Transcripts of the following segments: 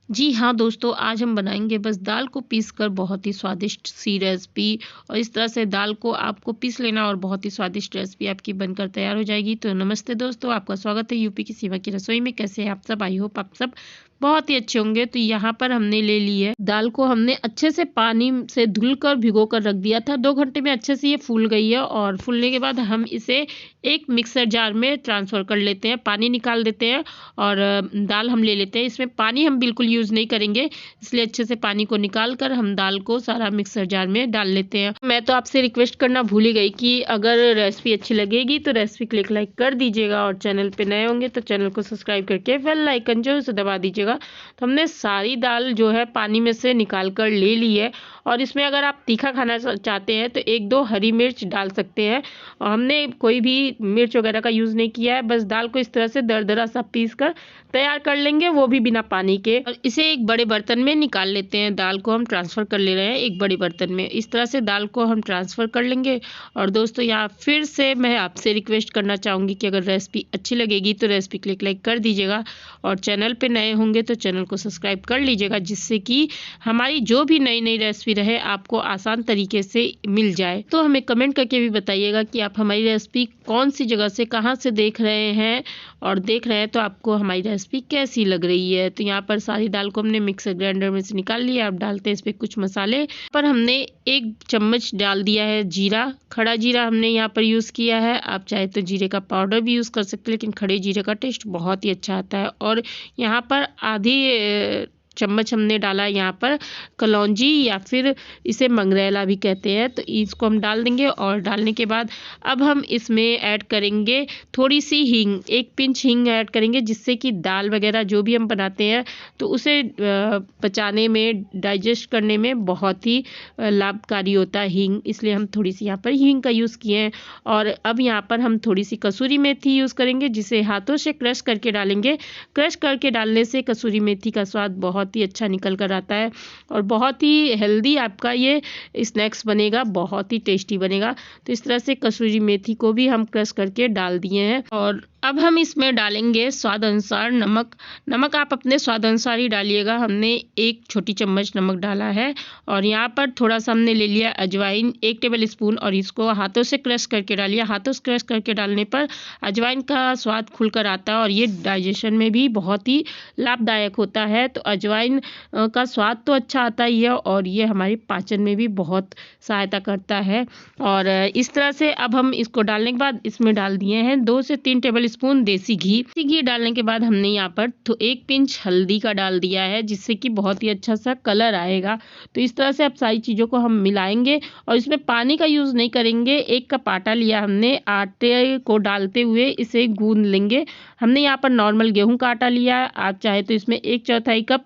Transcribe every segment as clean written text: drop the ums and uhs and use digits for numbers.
जी हाँ दोस्तों, आज हम बनाएंगे बस दाल को पीसकर बहुत ही स्वादिष्ट सी रेसिपी। और इस तरह से दाल को आपको पीस लेना और बहुत ही स्वादिष्ट रेसिपी आपकी बनकर तैयार हो जाएगी। तो नमस्ते दोस्तों, आपका स्वागत है यूपी की सीमा की रसोई में। कैसे हैं आप सब? आई होप आप सब बहुत ही अच्छे होंगे। तो यहाँ पर हमने ले ली है दाल को, हमने अच्छे से पानी से धुलकर भिगो कर रख दिया था। 2 घंटे में अच्छे से ये फूल गई है और फूलने के बाद हम इसे एक मिक्सर जार में ट्रांसफ़र कर लेते हैं, पानी निकाल देते हैं और दाल हम ले लेते हैं। इसमें पानी हम बिल्कुल यूज़ नहीं करेंगे, इसलिए अच्छे से पानी को निकाल कर हम दाल को सारा मिक्सर जार में डाल लेते हैं। मैं तो आपसे रिक्वेस्ट करना भूल ही गई कि अगर रेसिपी अच्छी लगेगी तो रेसिपी क्लिक लाइक कर दीजिएगा और चैनल पे नए होंगे तो चैनल को सब्सक्राइब करके बेल आइकन जो है उसे दबा दीजिएगा। तो हमने सारी दाल जो है पानी में से निकाल कर ले ली है और इसमें अगर आप तीखा खाना चाहते हैं तो 1-2 हरी मिर्च डाल सकते हैं। और हमने कोई भी मिर्च वगैरह का यूज़ नहीं किया है, बस दाल को इस तरह से दरदरा सा पीस कर तैयार कर लेंगे, वो भी बिना पानी के। और इसे एक बड़े बर्तन में निकाल लेते हैं। दाल को हम ट्रांसफ़र कर ले रहे हैं एक बड़े बर्तन में। इस तरह से दाल को हम ट्रांसफ़र कर लेंगे। और दोस्तों यहाँ फिर से मैं आपसे रिक्वेस्ट करना चाहूँगी कि अगर रेसिपी अच्छी लगेगी तो रेसिपी क्लिक लाइक कर दीजिएगा और चैनल पे नए होंगे तो चैनल को सब्सक्राइब कर लीजिएगा, जिससे कि हमारी जो भी नई नई रेसिपी रहे आपको आसान तरीके से मिल जाए। तो हमें कमेंट करके भी बताइएगा कि आप हमारी रेसिपी कौन सी जगह से, कहाँ से देख रहे हैं और देख रहे हैं तो आपको हमारी रेसिपी कैसी लग रही है। तो यहाँ पर सारी दाल को हमने मिक्सर ग्राइंडर में से निकाल लिया। अब डालते हैं इस पर कुछ मसाले। पर हमने 1 चम्मच डाल दिया है जीरा, खड़ा जीरा हमने यहाँ पर यूज़ किया है। आप चाहे तो जीरे का पाउडर भी यूज़ कर सकते हैं, लेकिन खड़े जीरे का टेस्ट बहुत ही अच्छा आता है। और यहाँ पर आधी चम्मच हमने डाला यहाँ पर कलौंजी, या फिर इसे मंगरेला भी कहते हैं। तो इसको हम डाल देंगे और डालने के बाद अब हम इसमें ऐड करेंगे थोड़ी सी हींग, 1 पिंच हींग ऐड करेंगे, जिससे कि दाल वगैरह जो भी हम बनाते हैं तो उसे पचाने में, डाइजेस्ट करने में बहुत ही लाभकारी होता है हींग, इसलिए हम थोड़ी सी यहाँ पर हींग का यूज़ किए हैं। और अब यहाँ पर हम थोड़ी सी कसूरी मेथी यूज़ करेंगे, जिसे हाथों से क्रश करके डालेंगे। क्रश करके डालने से कसूरी मेथी का स्वाद बहुत ही अच्छा निकल कर आता है और बहुत ही हेल्दी आपका ये स्नैक्स बनेगा, बहुत ही टेस्टी बनेगा। तो इस तरह से कसूरी मेथी को भी हम क्रश करके डाल दिए हैं। और अब हम इसमें डालेंगे स्वाद अनुसार नमक। नमक आप अपने स्वाद अनुसार ही डालिएगा। हमने 1 छोटी चम्मच नमक डाला है। और यहाँ पर थोड़ा सा हमने ले लिया अजवाइन, 1 टेबल स्पून, और इसको हाथों से क्रश करके डालिए। हाथों से क्रश करके डालने पर अजवाइन का स्वाद खुलकर आता है और ये डाइजेशन में भी बहुत ही लाभदायक होता है। तो अजवाइन का स्वाद तो अच्छा आता ही है और ये हमारे पाचन में भी बहुत सहायता करता है। और इस तरह से अब हम इसको डालने के बाद इसमें डाल दिए हैं 2 से 3 टेबल स्पून देसी घी। देसी घी डालने के बाद हमने यहाँ पर 1 पिंच हल्दी का डाल दिया है, जिससे कि बहुत ही अच्छा सा कलर आएगा। तो इस तरह से अब सारी चीज़ों को हम मिलाएंगे और इसमें पानी का यूज़ नहीं करेंगे। 1 कप आटा लिया हमने, आटे को डालते हुए इसे गूंद लेंगे। हमने यहाँ पर नॉर्मल गेहूं का आटा लिया है। आप चाहे तो इसमें 1/4 कप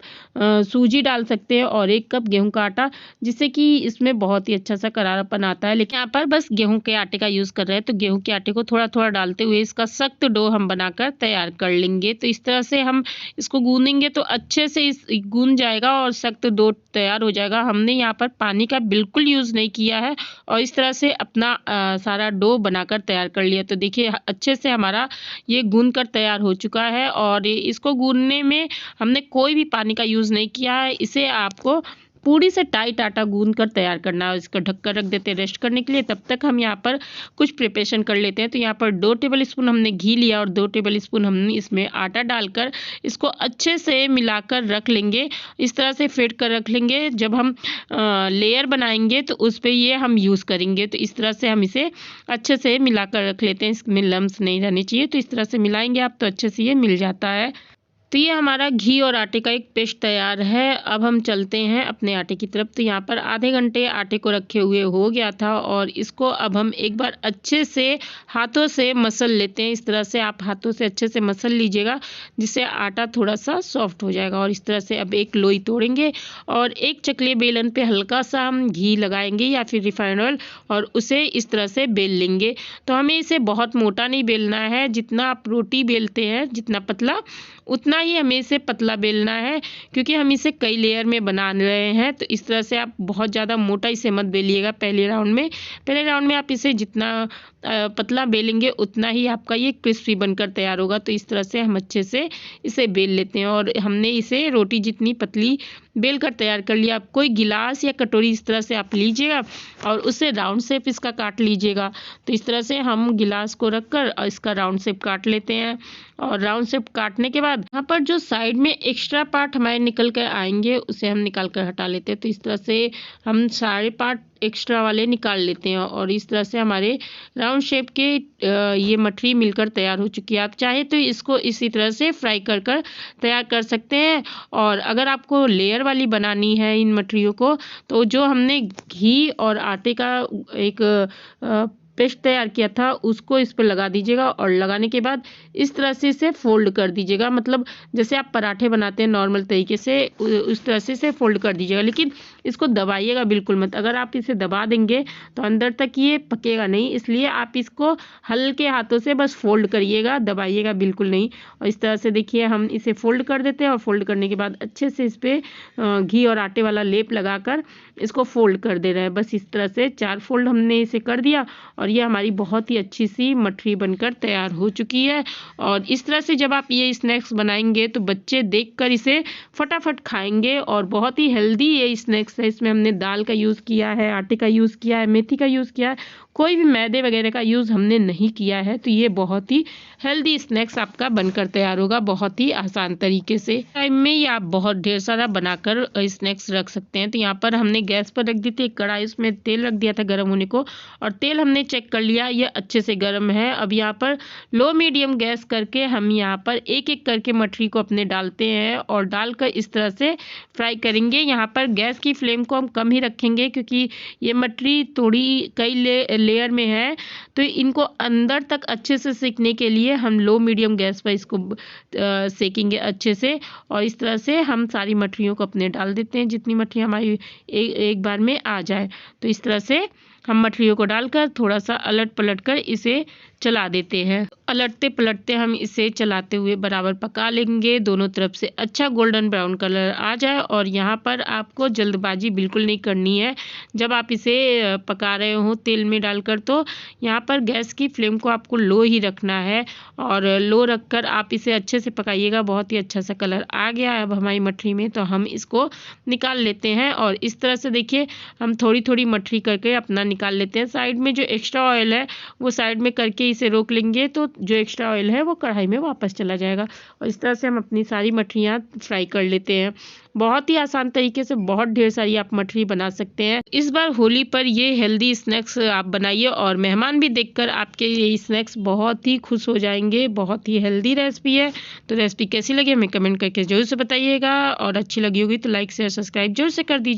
सूजी डाल सकते हैं और 1 कप गेहूं का आटा, जिससे कि इसमें बहुत ही अच्छा सा करारापन आता है। लेकिन यहाँ पर बस गेहूं के आटे का यूज़ कर रहे हैं, तो गेहूं के आटे को थोड़ा थोड़ा डालते हुए इसका सख्त डो हम बनाकर तैयार कर लेंगे। तो इस तरह से हम इसको गूंदेंगे तो अच्छे से इस गूंद जाएगा और सख्त डो तैयार हो जाएगा। हमने यहाँ पर पानी का बिल्कुल यूज़ नहीं किया है और इस तरह से अपना सारा डो बनाकर तैयार कर लिया। तो देखिए अच्छे से हमारा ये गूंद कर तैयार हो चुका है। और इसको गूंदने में हमने कोई भी पानी का यूज़ नहीं किया है। इसे आपको पूरी से टाइट आटा गूंद कर तैयार करना है। इसका ढककर रख देते हैं रेस्ट करने के लिए। तब तक हम यहाँ पर कुछ प्रिपरेशन कर लेते हैं। तो यहाँ पर 2 टेबल स्पून हमने घी लिया और 2 टेबल स्पून हमने इसमें आटा डालकर इसको अच्छे से मिलाकर रख लेंगे। इस तरह से फेंट कर रख लेंगे। जब हम लेयर बनाएंगे तो उस पर ये हम यूज़ करेंगे। तो इस तरह से हम इसे अच्छे से मिलाकर रख लेते हैं। इसमें लम्स नहीं रहने चाहिए, तो इस तरह से मिलाएंगे आप तो अच्छे से ये मिल जाता है। तो ये हमारा घी और आटे का एक पेस्ट तैयार है। अब हम चलते हैं अपने आटे की तरफ। तो यहाँ पर आधे घंटे आटे को रखे हुए हो गया था और इसको अब हम एक बार अच्छे से हाथों से मसल लेते हैं। इस तरह से आप हाथों से अच्छे से मसल लीजिएगा, जिससे आटा थोड़ा सा सॉफ्ट हो जाएगा। और इस तरह से अब एक लोई तोड़ेंगे और एक चकले बेलन पे हल्का सा हम घी लगाएंगे या फिर रिफाइंड ऑयल, और उसे इस तरह से बेल लेंगे। तो हमें इसे बहुत मोटा नहीं बेलना है। जितना आप रोटी बेलते हैं जितना पतला, उतना ही हमें इसे पतला बेलना है, क्योंकि हम इसे कई लेयर में बना रहे हैं। तो इस तरह से आप बहुत ज़्यादा मोटा इसे मत बेलिएगा पहले राउंड में। पहले राउंड में आप इसे जितना पतला बेलेंगे उतना ही आपका ये क्रिस्पी बनकर तैयार होगा। तो इस तरह से हम अच्छे से इसे बेल लेते हैं और हमने इसे रोटी जितनी पतली बेल कर तैयार कर लिया। आप कोई गिलास या कटोरी इस तरह से आप लीजिएगा और उससे राउंड शेप इसका काट लीजिएगा। तो इस तरह से हम गिलास को रखकर इसका राउंड शेप काट लेते हैं। और राउंड शेप काटने के बाद यहाँ पर जो साइड में एक्स्ट्रा पार्ट हमारे निकल कर आएंगे उसे हम निकाल कर हटा लेते हैं। तो इस तरह से हम सारे पार्ट एक्स्ट्रा वाले निकाल लेते हैं और इस तरह से हमारे राउंड शेप के ये मठरी मिलकर तैयार हो चुकी है। आप चाहे तो इसको इसी तरह से फ्राई कर कर तैयार कर सकते हैं। और अगर आपको लेयर वाली बनानी है इन मठरियों को, तो जो हमने घी और आटे का एक पेस्ट तैयार किया था उसको इस पर लगा दीजिएगा और लगाने के बाद इस तरह से इसे फोल्ड कर दीजिएगा। मतलब जैसे आप पराठे बनाते हैं नॉर्मल तरीके से उस तरह से इसे फोल्ड कर दीजिएगा, लेकिन इसको दबाइएगा बिल्कुल मत। अगर आप इसे दबा देंगे तो अंदर तक ये पकेगा नहीं, इसलिए आप इसको हल्के हाथों से बस फोल्ड करिएगा, दबाइएगा बिल्कुल नहीं। और इस तरह से देखिए हम इसे फोल्ड कर देते हैं और फोल्ड करने के बाद अच्छे से इस पर घी और आटे वाला लेप लगाकर इसको फोल्ड कर दे रहे हैं। बस इस तरह से 4 फोल्ड हमने इसे कर दिया और ये हमारी बहुत ही अच्छी सी मठरी बनकर तैयार हो चुकी है। और इस तरह से जब आप ये स्नैक्स बनाएंगे तो बच्चे देखकर इसे फटाफट खाएंगे और बहुत ही हेल्दी ये स्नैक्स है। इसमें हमने दाल का यूज़ किया है, आटे का यूज़ किया है, मेथी का यूज़ किया है, कोई भी मैदे वगैरह का यूज़ हमने नहीं किया है। तो ये बहुत ही हेल्दी स्नैक्स आपका बनकर तैयार होगा बहुत ही आसान तरीके से। टाइम में ये आप बहुत ढेर सारा बनाकर स्नैक्स रख सकते हैं। तो यहाँ पर हमने गैस पर रख दी थी एक कढ़ाई, उसमें तेल रख दिया था गर्म होने को और तेल हमने चेक कर लिया ये अच्छे से गर्म है। अब यहाँ पर लो मीडियम गैस करके हम यहाँ पर एक एक करके मठरी को अपने डालते हैं और डालकर इस तरह से फ्राई करेंगे। यहाँ पर गैस की फ्लेम को हम कम ही रखेंगे क्योंकि ये मठरी थोड़ी कई लेयर में है, तो इनको अंदर तक अच्छे से सेकने के लिए हम लो मीडियम गैस पर इसको सेकेंगे अच्छे से। और इस तरह से हम सारी मठरियों को अपने डाल देते हैं, जितनी मठरी हमारी एक बार में आ जाए। तो इस तरह से हम मठरियों को डालकर थोड़ा सा अलट पलट कर इसे चला देते हैं। अलटते पलटते हम इसे चलाते हुए बराबर पका लेंगे, दोनों तरफ से अच्छा गोल्डन ब्राउन कलर आ जाए। और यहाँ पर आपको जल्दबाजी बिल्कुल नहीं करनी है जब आप इसे पका रहे हो तेल में डालकर। तो यहाँ पर गैस की फ्लेम को आपको लो ही रखना है और लो रखकर आप इसे अच्छे से पकाइएगा। बहुत ही अच्छा सा कलर आ गया है अब हमारी मठरी में, तो हम इसको निकाल लेते हैं। और इस तरह से देखिए हम थोड़ी थोड़ी मठरी करके अपना निकाल लेते हैं। साइड में जो एक्स्ट्रा ऑयल है वो साइड में करके इसे रोक लेंगे तो जो एक्स्ट्रा ऑयल है वो कढ़ाई में वापस चला जाएगा। और इस तरह से हम अपनी सारी मठरियाँ फ्राई कर लेते हैं। बहुत ही आसान तरीके से बहुत ढेर सारी आप मठरी बना सकते हैं। इस बार होली पर ये हेल्दी स्नैक्स आप बनाइए और मेहमान भी देखकर आपके ये स्नैक्स बहुत ही खुश हो जाएंगे। बहुत ही हेल्दी रेसिपी है। तो रेसिपी कैसी लगी हमें कमेंट करके जरूर से बताइएगा और अच्छी लगी होगी तो लाइक शेयर सब्सक्राइब जरूर से कर दीजिए।